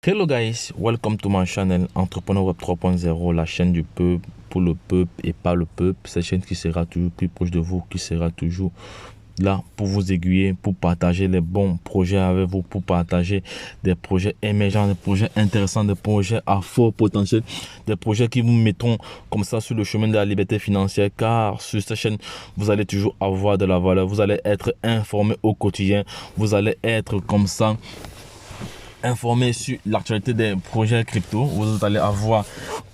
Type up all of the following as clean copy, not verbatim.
Hello guys, welcome to my channel Entrepreneur Web 3.0, la chaîne du peuple, pour le peuple et pas le peuple. Cette chaîne qui sera toujours plus proche de vous, qui sera toujours là pour vous aiguiller, pour partager les bons projets avec vous, pour partager des projets émergents, des projets intéressants, des projets à fort potentiel, des projets qui vous mettront comme ça sur le chemin de la liberté financière, car sur cette chaîne, vous allez toujours avoir de la valeur, vous allez être informé au quotidien, vous allez être comme ça informé sur l'actualité des projets crypto. Vous allez avoir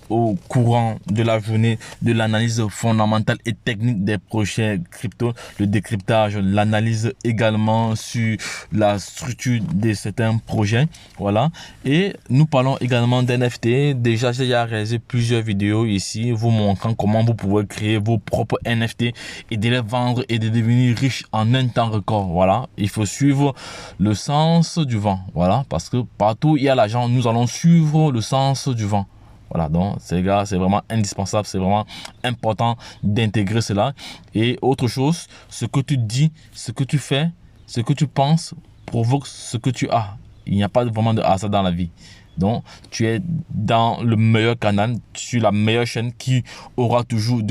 au courant de la journée de l'analyse fondamentale et technique des projets crypto, le décryptage, l'analyse également sur la structure de certains projets. Voilà. Et nous parlons également d'NFT. Déjà, j'ai réalisé plusieurs vidéos ici vous montrant comment vous pouvez créer vos propres NFT et de les vendre et de devenir riche en un temps record. Voilà. Il faut suivre le sens du vent. Voilà. Parce que partout il y a l'argent, nous allons suivre le sens du vent. Voilà, donc ces gars, c'est vraiment indispensable, c'est vraiment important d'intégrer cela. Et autre chose, ce que tu dis, ce que tu fais, ce que tu penses provoque ce que tu as. Il n'y a pas vraiment de hasard dans la vie. Donc, tu es dans le meilleur canal, sur la meilleure chaîne qui aura toujours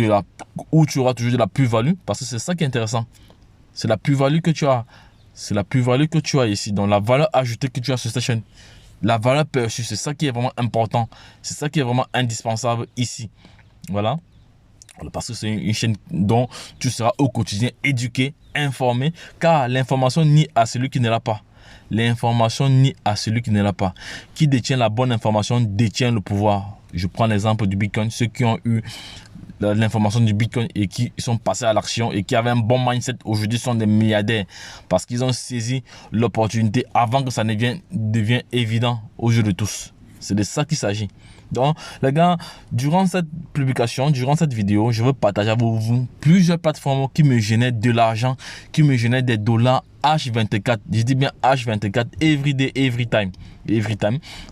où tu auras toujours de la plus-value, parce que c'est ça qui est intéressant. C'est la plus-value que tu as. C'est la plus-value que tu as ici, donc la valeur ajoutée que tu as sur cette chaîne. La valeur perçue, c'est ça qui est vraiment important. C'est ça qui est vraiment indispensable ici. Voilà. Parce que c'est une chaîne dont tu seras au quotidien éduqué, informé, car l'information nie à celui qui ne l'a pas. L'information nie à celui qui ne l'a pas. Qui détient la bonne information détient le pouvoir. Je prends l'exemple du Bitcoin. Ceux qui ont eu l'information du Bitcoin et qui sont passés à l'action et qui avaient un bon mindset aujourd'hui sont des milliardaires parce qu'ils ont saisi l'opportunité avant que ça ne devienne évident aux yeux de tous. C'est de ça qu'il s'agit. Donc les gars, durant cette publication, durant cette vidéo, je veux partager avec vous plusieurs plateformes qui me génèrent de l'argent, qui me génèrent des dollars H24. Je dis bien H24, every day, every time.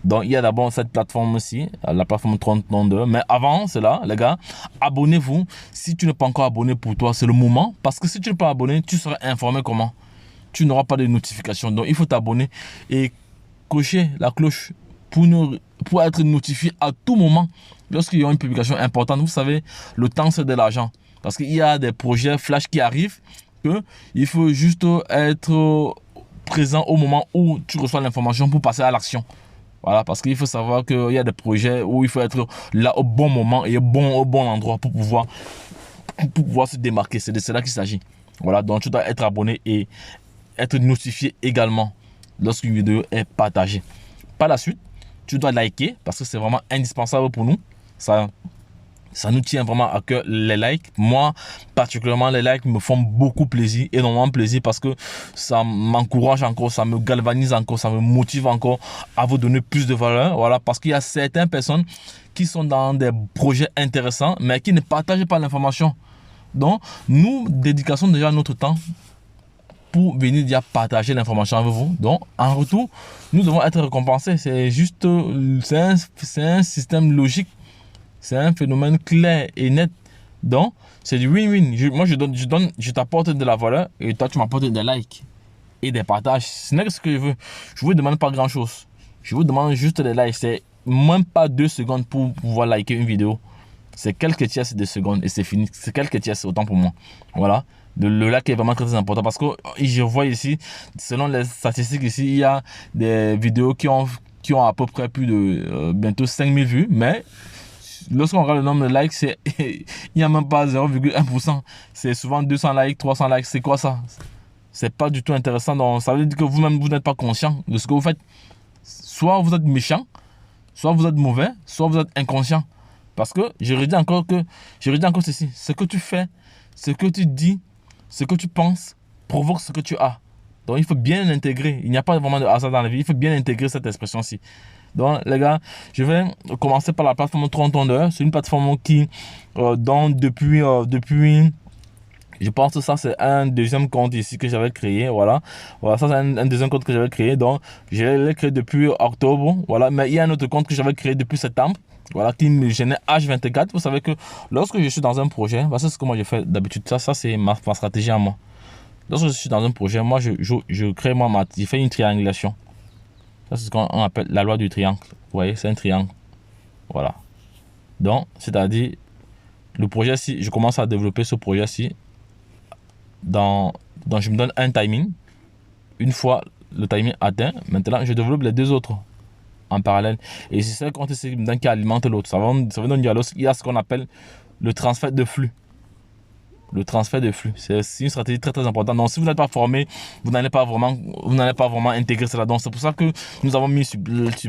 Donc il y a d'abord cette plateforme aussi, la plateforme 32. Mais avant cela, les gars, abonnez-vous. Si tu n'es pas encore abonné, pour toi c'est le moment, parce que si tu n'es pas abonné, tu seras informé comment? Tu n'auras pas de notification. Donc il faut t'abonner et cocher la cloche pour être notifié à tout moment lorsqu'il y a une publication importante. Vous savez, le temps c'est de l'argent, parce qu'il y a des projets flash qui arrivent que il faut juste être présent au moment où tu reçois l'information pour passer à l'action. Voilà, parce qu'il faut savoir qu'il y a des projets où il faut être là au bon moment et au bon endroit pour pouvoir se démarquer. C'est de cela qu'il s'agit. Voilà, donc tu dois être abonné et être notifié également lorsqu'une vidéo est partagée. Par la suite, tu dois liker parce que c'est vraiment indispensable pour nous. Ça nous tient vraiment à cœur, les likes. Moi, particulièrement, les likes me font beaucoup plaisir, énormément plaisir, parce que ça m'encourage encore, ça me galvanise encore, ça me motive encore à vous donner plus de valeur. Voilà, parce qu'il y a certaines personnes qui sont dans des projets intéressants, mais qui ne partagent pas l'information. Donc, nous dédicassons déjà notre temps pour venir déjà partager l'information avec vous. Donc, en retour, nous devons être récompensés. C'est juste, c'est un système logique. C'est un phénomène clair et net. Donc, c'est du win-win. Moi, je t'apporte de la valeur et toi, tu m'apportes des likes et des partages. Ce n'est que ce que je veux. Je ne vous demande pas grand-chose. Je vous demande juste des likes. C'est même pas 2 secondes pour pouvoir liker une vidéo. C'est quelques tiers de secondes et c'est fini. C'est quelques tiers, c'est autant pour moi. Voilà. Le like est vraiment très important parce que je vois ici, selon les statistiques ici, il y a des vidéos qui ont à peu près plus de bientôt 5000 vues, mais lorsqu'on regarde le nombre de likes, il n'y a même pas 0,1%. C'est souvent 200 likes, 300 likes. C'est quoi ça? C'est pas du tout intéressant. Donc, ça veut dire que vous-même, vous n'êtes pas conscient de ce que vous faites. Soit vous êtes méchant, soit vous êtes mauvais, soit vous êtes inconscient. Parce que je redis encore ceci. Ce que tu fais, ce que tu dis, ce que tu penses provoque ce que tu as. Donc, il faut bien l'intégrer. Il n'y a pas vraiment de hasard dans la vie. Il faut bien intégrer cette expression-ci. Donc, les gars, je vais commencer par la plateforme 32. C'est une plateforme qui, depuis, je pense que ça, c'est un deuxième compte ici que j'avais créé. Voilà, ça, c'est un deuxième compte que j'avais créé. Donc, je l'ai créé depuis octobre. Voilà, mais il y a un autre compte que j'avais créé depuis septembre. Voilà, qui me génère H24. Vous savez que lorsque je suis dans un projet, c'est ce que moi je fais d'habitude. Ça c'est ma stratégie à moi. Lorsque je suis dans un projet, moi je crée je fais une triangulation. Ça, c'est ce qu'on appelle la loi du triangle. Vous voyez, c'est un triangle. Voilà. Donc, c'est-à-dire, le projet-ci, je commence à développer ce projet-ci. Donc, je me donne un timing. Une fois le timing atteint, maintenant, je développe les deux autres en parallèle. Et c'est ça qui alimente l'autre. Ça veut dire qu'il y a ce qu'on appelle le transfert de flux. Le transfert de flux, c'est une stratégie très très importante. Donc si vous n'êtes pas formé, vous n'allez pas vraiment intégrer cela. Donc c'est pour ça que nous avons mis sur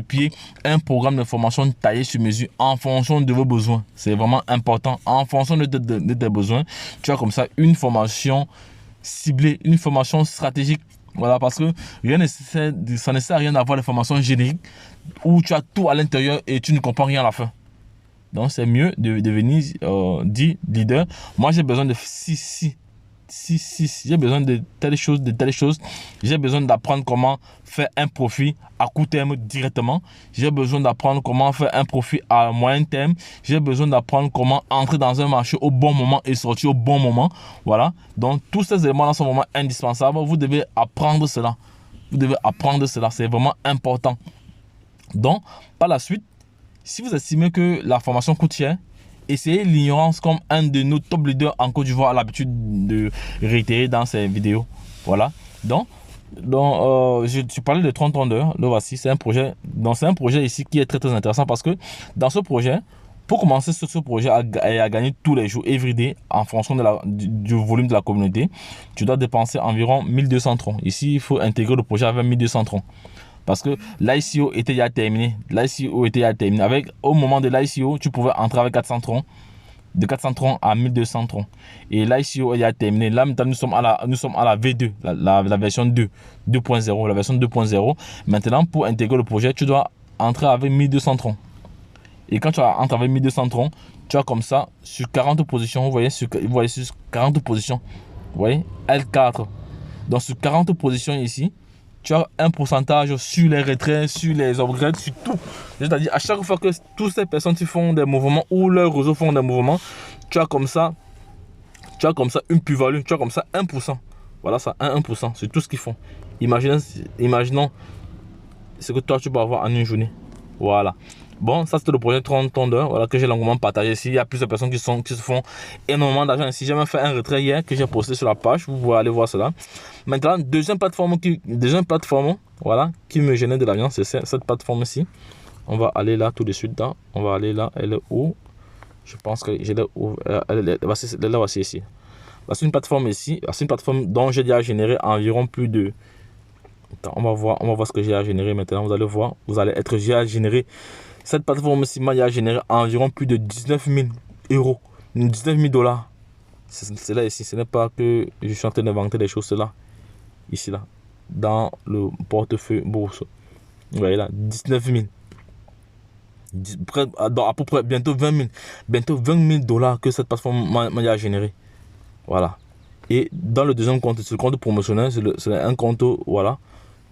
pied un programme de formation taillé sur mesure en fonction de vos besoins. C'est vraiment important. En fonction de tes besoins, tu as comme ça une formation ciblée, une formation stratégique. Voilà, parce que ça ne sert à rien d'avoir des formations génériques où tu as tout à l'intérieur et tu ne comprends rien à la fin. Donc, c'est mieux de devenir dit leader. Moi, j'ai besoin de j'ai besoin de telle chose, J'ai besoin d'apprendre comment faire un profit à court terme directement. J'ai besoin d'apprendre comment faire un profit à moyen terme. J'ai besoin d'apprendre comment entrer dans un marché au bon moment et sortir au bon moment. Voilà. Donc, tous ces éléments-là sont vraiment indispensables. Vous devez apprendre cela. C'est vraiment important. Donc, par la suite, si vous estimez que la formation coûte cher, essayez l'ignorance comme un de nos top leaders en Côte d'Ivoire a l'habitude de réitérer dans ses vidéos. Voilà. Donc je parlais de 30 heures. Le voici, c'est un projet. Donc, c'est un projet ici qui est très très intéressant parce que dans ce projet, pour commencer ce projet à gagner tous les jours, everyday, en fonction du volume de la communauté, tu dois dépenser environ 1200 troncs. Ici, il faut intégrer le projet avec 1200 troncs. Parce que l'ICO était déjà terminé. Au moment de l'ICO, tu pouvais entrer avec 400 troncs. De 400 troncs à 1200 troncs. Et l'ICO est déjà terminé. Là, maintenant, nous sommes à la V2, la version 2.0. La version 2.0. Maintenant, pour intégrer le projet, tu dois entrer avec 1200 troncs. Et quand tu entres avec 1200 troncs, tu as comme ça, sur 40 positions, vous voyez sur 40 positions. Vous voyez, L4. Donc, sur 40 positions ici, tu as un pourcentage sur les retraits, sur les upgrades, sur tout. C'est-à-dire, à chaque fois que toutes ces personnes qui font des mouvements ou leurs réseaux font des mouvements, tu as comme ça une plus-value, tu as comme ça 1%. Voilà ça, 1%, c'est tout ce qu'ils font. Imaginons ce que toi tu peux avoir en une journée. Voilà. Bon, ça c'était le projet 30 d'heures, voilà, que j'ai longuement partagé ici. Il y a plusieurs personnes qui se font énormément d'argent ici. J'ai même fait un retrait hier que j'ai posté sur la page. Vous pouvez aller voir cela. Maintenant, deuxième plateforme voilà, qui me gênait de l'argent, c'est cette plateforme-ci. On va aller là tout de suite. On va aller là. Elle est où? Je pense que je l'ai où? Elle est là, voici ici. C'est une plateforme ici. C'est une plateforme dont j'ai déjà généré environ plus de... Attends, on va voir ce que j'ai à générer maintenant. Vous allez voir. J'ai à générer... Cette plateforme-ci m'a généré environ plus de 19 000 euros. 19 000 dollars. C'est là ici. Ce n'est pas que je suis en train d'inventer des choses là. Ici là. Dans le portefeuille bourse. Vous voyez là. 19 000. À peu près bientôt 20 000. Bientôt 20 000 dollars que cette plateforme m'a généré. Voilà. Et dans le deuxième compte, c'est le compte promotionnel. C'est un compte, voilà.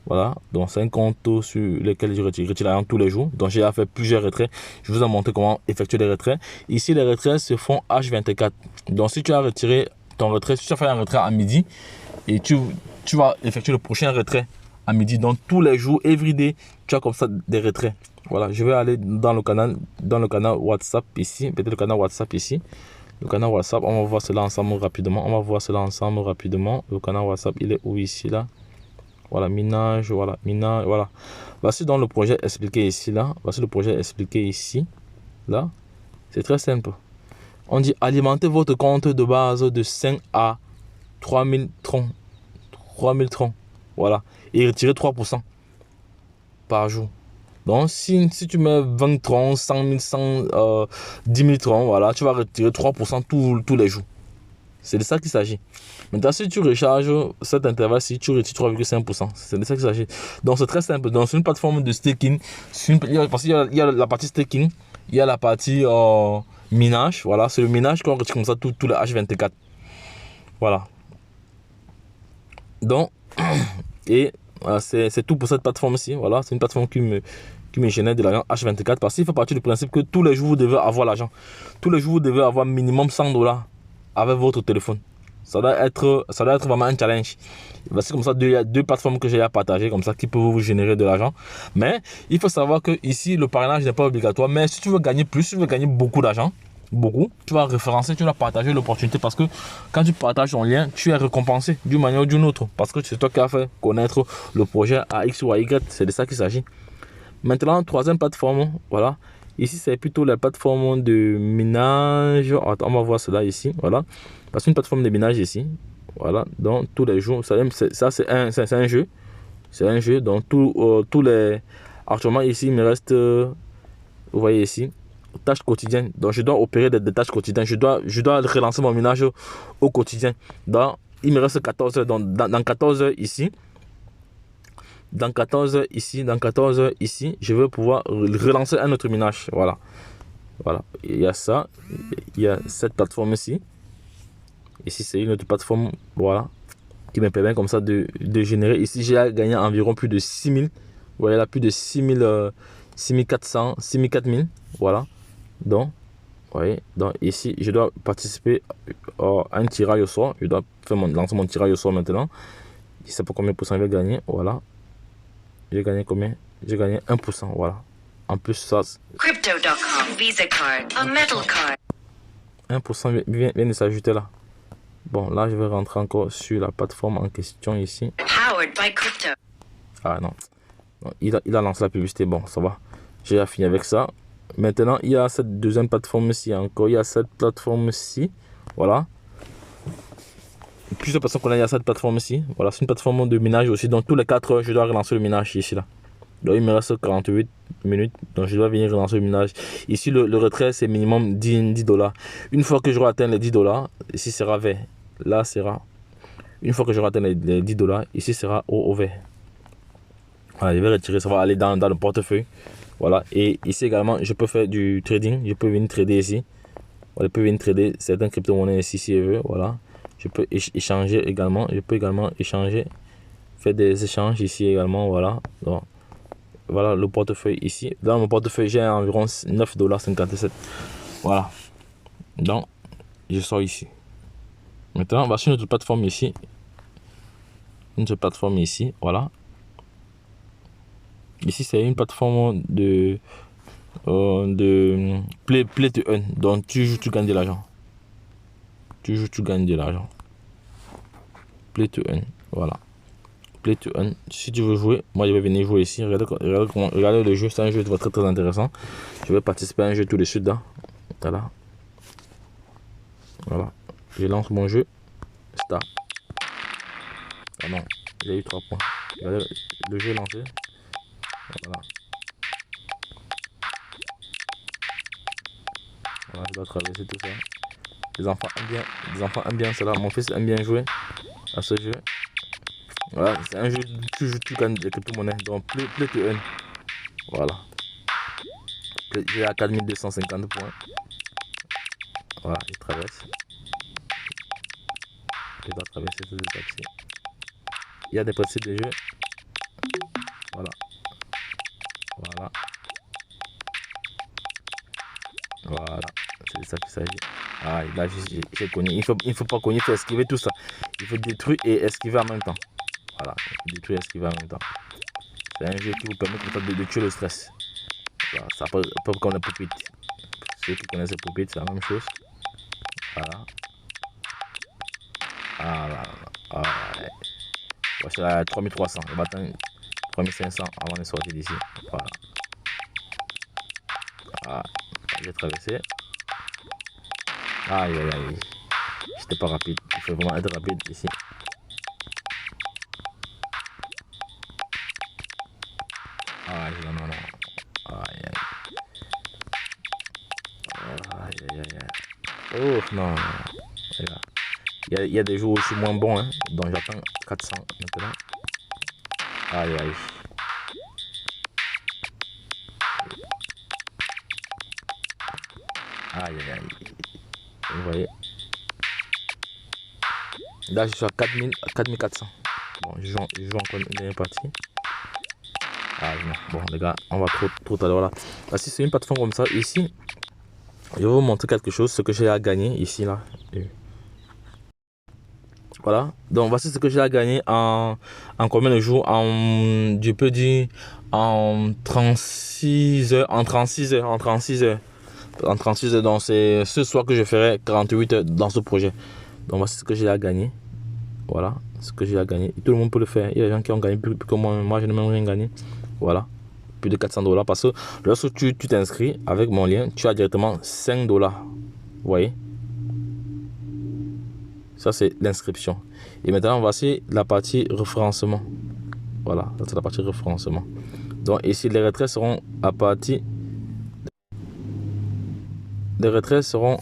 Voilà, donc c'est un compte sur lequel je retire l'argent tous les jours. Donc j'ai fait plusieurs retraits. Je vous ai montré comment effectuer les retraits. Ici, les retraits se font H24. Donc si tu as retiré ton retrait, si tu as fait un retrait à midi et tu vas effectuer le prochain retrait à midi. Donc tous les jours, everyday, tu as comme ça des retraits. Voilà, je vais aller dans le canal WhatsApp ici. Peut-être le canal WhatsApp ici. Le canal WhatsApp, on va voir cela ensemble rapidement. Le canal WhatsApp, il est où ici là? Voilà, minage. Voici donc le projet expliqué ici, là. Là. C'est très simple. On dit alimenter votre compte de base de 5 à 3000 troncs. 3000 troncs. Voilà. Et retirer 3% par jour. Donc, si tu mets 20 troncs, 100 000, 10 000 troncs, voilà, tu vas retirer 3% tous les jours. C'est de ça qu'il s'agit. Maintenant, si tu recharges cet intervalle-ci, tu retires 3,5%. C'est de ça qu'il s'agit. Donc, c'est très simple. Donc, c'est une plateforme de staking. Parce qu'il y a la partie staking, il y a la partie minage. Voilà, c'est le minage qu'on retire comme ça tout le H24. Voilà. Donc, et voilà, c'est tout pour cette plateforme-ci. Voilà, c'est une plateforme qui me génère de l'argent H24 parce qu'il fait partie du principe que tous les jours, vous devez avoir l'argent. Tous les jours, vous devez avoir minimum 100 dollars avec votre téléphone. Ça doit être vraiment un challenge. C'est comme ça, il y a deux plateformes que j'ai à partager, comme ça, qui peuvent vous générer de l'argent. Mais il faut savoir que ici, le parrainage n'est pas obligatoire. Mais si tu veux gagner plus, si tu veux gagner beaucoup d'argent, tu vas référencer, tu vas partager l'opportunité, parce que quand tu partages ton lien, tu es récompensé d'une manière ou d'une autre, parce que c'est toi qui as fait connaître le projet à X ou à Y. C'est de ça qu'il s'agit. Maintenant, troisième plateforme, voilà. Ici, c'est plutôt la plateforme de minage. Attends, on va voir cela ici, voilà. Parce qu'une plateforme de minage ici, voilà, donc tous les jours, ça c'est un jeu. C'est un jeu, donc tous les... Actuellement ici, il me reste, vous voyez ici, tâches quotidiennes. Donc je dois opérer des tâches quotidiennes. Je dois relancer mon minage au quotidien. Donc il me reste 14 heures. Donc dans 14 heures ici, dans 14 heures ici, je vais pouvoir relancer un autre minage. Voilà. Voilà. Il y a ça. Il y a cette plateforme ici. Ici, c'est une autre plateforme. Voilà. Qui me permet comme ça de générer. Ici, j'ai gagné environ plus de 6000. Vous voyez là, plus de 6000, 6400, 4000. Voilà. Donc, vous voyez. Donc, ici, je dois participer à un tirage au sort. Je dois lancer mon tirage au sort maintenant. Je ne sais pas combien de pourcents je vais gagner. Voilà. J'ai gagné combien? J'ai gagné 1%, voilà. En plus, ça... Crypto.com, Visa Card, a Metal Card. 1% vient de s'ajouter là. Bon, là, je vais rentrer encore sur la plateforme en question ici. Powered by Crypto. Ah non. Il a lancé la publicité, bon, ça va. J'ai fini avec ça. Maintenant, il y a cette deuxième plateforme-ci encore. Il y a cette plateforme-ci, voilà. Plusieurs personnes qu'on a, il y a cette plateforme-ci. Voilà, c'est une plateforme de minage aussi. Donc, tous les 4 heures, je dois relancer le minage ici, là. Donc, il me reste 48 minutes. Donc, je dois venir relancer le minage. Ici, le retrait, c'est minimum 10 $. Une fois que j'aurai atteint les 10 $, ici sera vert. Là, sera... Une fois que j'aurai atteint les 10 $, ici sera au vert. Voilà, je vais retirer, ça va aller dans le portefeuille. Voilà, et ici également, je peux faire du trading. Je peux venir trader ici. Voilà, je peux venir trader certaines crypto-monnaies ici si je veux. Voilà. Je peux échanger également. Je peux également échanger, faire des échanges ici également. Voilà. Donc, voilà le portefeuille ici. Dans mon portefeuille, j'ai environ 9,57 $. Voilà. Donc, je sors ici. Maintenant, on va sur notre plateforme ici. Notre plateforme ici. Voilà. Ici, c'est une plateforme de play to earn. Donc, tu joues, tu gagnes de l'argent. Tu joues, tu gagnes de l'argent. Play to earn. Voilà. Play to earn. Si tu veux jouer, moi je vais venir jouer ici. Regardez le jeu, c'est un jeu très très intéressant. Je vais participer à un jeu tout de suite là. Voilà. Voilà. Je lance mon jeu. Start. Ah non, j'ai eu 3 points. Regardez, le jeu est lancé. Voilà. Voilà, je dois traverser tout ça. Les enfants aiment bien cela. Mon fils aime bien jouer à ce jeu. Voilà, c'est un jeu où tu gagnes des crypto-monnaies. Donc, play to earn. Voilà. J'ai à 4250 points. Voilà, je traverse. Je dois traverser tous les accès. Il y a des principes de jeu. Voilà. Voilà. Voilà. C'est de ça qu'il s'agit. Ah, là, j'ai connu. Il faut pas cogner, il faut esquiver tout ça. Il faut détruire et esquiver en même temps. Voilà. Détruire et esquiver en même temps. C'est un jeu qui vous permet de tuer le stress. Voilà. Ça peut comme les poupites. Ceux qui connaissent les poupites, c'est la même chose. Voilà. Voilà. Voilà. Voici la 3300. On va atteindre 3500 avant de sortir d'ici. Voilà. Ah, j'ai traversé. Aïe aïe aïe. J'étais pas rapide. Il faut vraiment être rapide ici. Aïe non non non. Aïe aïe. Aïe aïe aïe. Oh non. Regarde. Il y a des jours où je suis moins bon, hein. Donc j'attends 400 maintenant. Aïe aïe. Aïe aïe aïe. Vous voyez. Là je suis à 4400. Bon, je joue encore une dernière partie. Ah non. Bon les gars, on va trop à l'heure là. Si c'est une plateforme comme ça, ici, je vais vous montrer quelque chose, ce que j'ai à gagner ici là. Voilà, donc voici ce que j'ai gagné en combien de jours, je peux dire en 36 heures, en 36 heures, donc c'est ce soir que je ferai 48 heures dans ce projet. Donc voici ce que j'ai gagné, voilà, ce que j'ai gagné, tout le monde peut le faire, il y a des gens qui ont gagné plus que moi je n'ai même rien gagné, voilà, plus de 400 $, parce que lorsque tu t'inscris avec mon lien, tu as directement 5 $, vous voyez. Ça, c'est l'inscription. Et maintenant, voici la partie référencement. Voilà, c'est la partie référencement. Donc, ici, les retraits seront à partir... Les retraits sont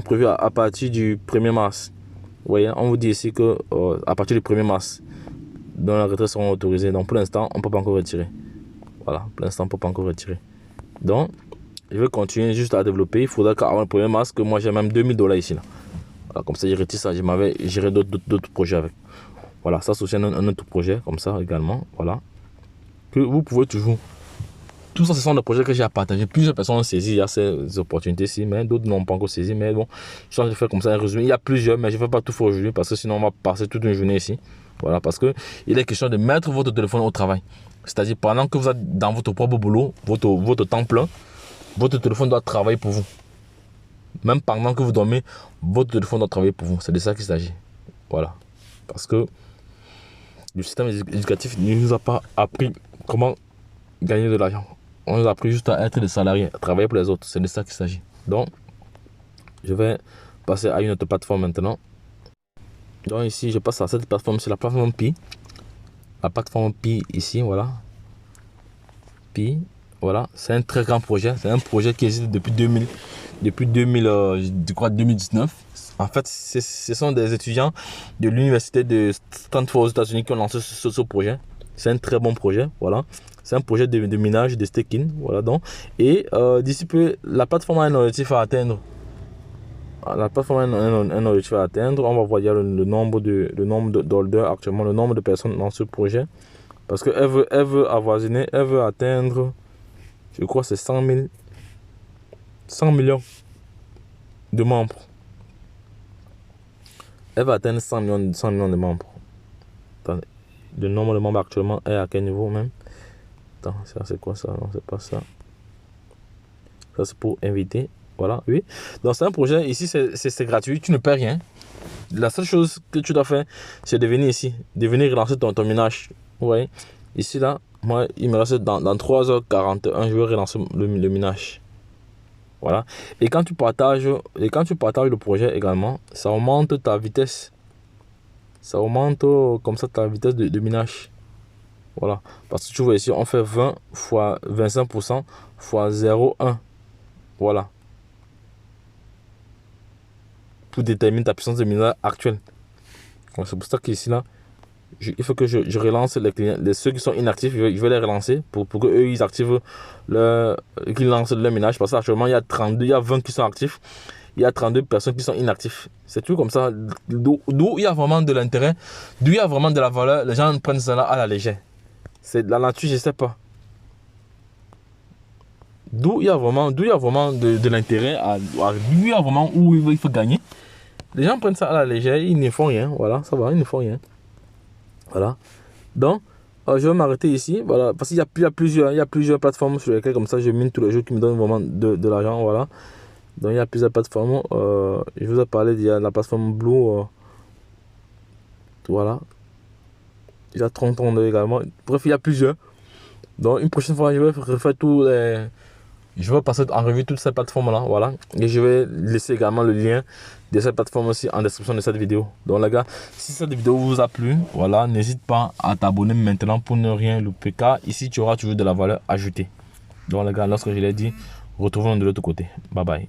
prévus à partir du 1er mars. Vous voyez, on vous dit ici que à partir du 1er mars, donc les retraits seront autorisés. Donc, pour l'instant, on ne peut pas encore retirer. Voilà, pour l'instant, on ne peut pas encore retirer. Donc, je vais continuer juste à développer. Il faudra qu'avant le 1er mars, que moi, j'ai même 2000 $ ici, là. Voilà, comme ça, j'ai retiré ça. Je géré d'autres projets avec. Voilà, ça, c'est aussi un autre projet, comme ça, également. Voilà. Que vous pouvez toujours... Tout ça, ce sont des projets que j'ai à partager. Plusieurs personnes ont saisi. Il y a ces opportunités-ci, mais d'autres n'ont pas encore saisi. Mais bon, je suis en train de faire comme ça un résumé. Il y a plusieurs, mais je ne vais pas tout faire aujourd'hui parce que sinon, on va passer toute une journée ici. Voilà, parce qu'il est question de mettre votre téléphone au travail. C'est-à-dire, pendant que vous êtes dans votre propre boulot, votre temps plein, votre téléphone doit travailler pour vous. Même pendant que vous dormez, votre téléphone doit travailler pour vous. C'est de ça qu'il s'agit. Voilà. Parce que le système éducatif ne nous a pas appris comment gagner de l'argent. On nous a appris juste à être des salariés, à travailler pour les autres. C'est de ça qu'il s'agit. Donc, je vais passer à une autre plateforme maintenant. Donc ici, je passe à cette plateforme. C'est la plateforme Pi. La plateforme Pi ici, voilà. Pi, voilà. C'est un très grand projet. C'est un projet qui existe depuis 2019. En fait, ce sont des étudiants de l'université de Stanford aux États-Unis qui ont lancé ce projet. C'est un très bon projet, voilà. C'est un projet de minage, de staking, voilà donc. Et d'ici peu, la plateforme a un objectif à atteindre. La plateforme a un objectif à atteindre. On va voir le nombre d'holders actuellement, le nombre de personnes dans ce projet. Parce qu'elle veut avoisiner, elle veut atteindre, je crois c'est 100 millions de membres. Elle va atteindre 100 millions de membres. Attendez. Le nombre de membres actuellement est à quel niveau même? Attends, ça c'est quoi ça? Non, c'est pas ça. Ça c'est pour inviter. Voilà, oui. Donc c'est un projet, ici c'est gratuit, tu ne paies rien. La seule chose que tu dois faire, c'est de venir ici, de venir relancer ton minage. Vous voyez? Ici là, moi il me reste dans 3h41, je vais relancer le minage. Voilà. Et quand tu partages le projet également, ça augmente ta vitesse. Ça augmente comme ça ta vitesse de minage. Voilà. Parce que tu vois ici, on fait 20 fois 25% fois 0,1. Voilà. Pour déterminer ta puissance de minage actuelle. C'est pour ça qu'ici là, il faut que je relance les clients, ceux qui sont inactifs, je vais les relancer pour que eux ils activent qu'ils lancent leur minage. Parce qu'actuellement il y a 20 qui sont actifs, il y a 32 personnes qui sont inactifs. C'est tout comme ça. D'où il y a vraiment de l'intérêt, d'où il y a vraiment de la valeur, les gens prennent ça à la légère. C'est de la nature, je sais pas. D'où il y a vraiment de l'intérêt, d'où il y a vraiment où il faut gagner. Les gens prennent ça à la légère, ils ne font rien. Voilà, ça va, ils ne font rien. Voilà. Donc, je vais m'arrêter ici. Voilà, parce qu'il y a plusieurs plateformes sur lesquelles, comme ça, je mine tous les jours qui me donnent vraiment de l'argent. Voilà. Donc, il y a plusieurs plateformes. Je vous ai parlé de la plateforme Blue. Voilà. Il y a 30 ans également. Bref, il y a plusieurs. Donc, une prochaine fois, je vais refaire je vais passer en revue toutes ces plateformes-là, voilà. Et je vais laisser également le lien de cette plateforme aussi en description de cette vidéo. Donc les gars, si cette vidéo vous a plu, voilà, n'hésite pas à t'abonner maintenant pour ne rien louper, car ici tu auras toujours de la valeur ajoutée. Donc les gars, lorsque je l'ai dit, retrouvons-nous de l'autre côté. Bye bye.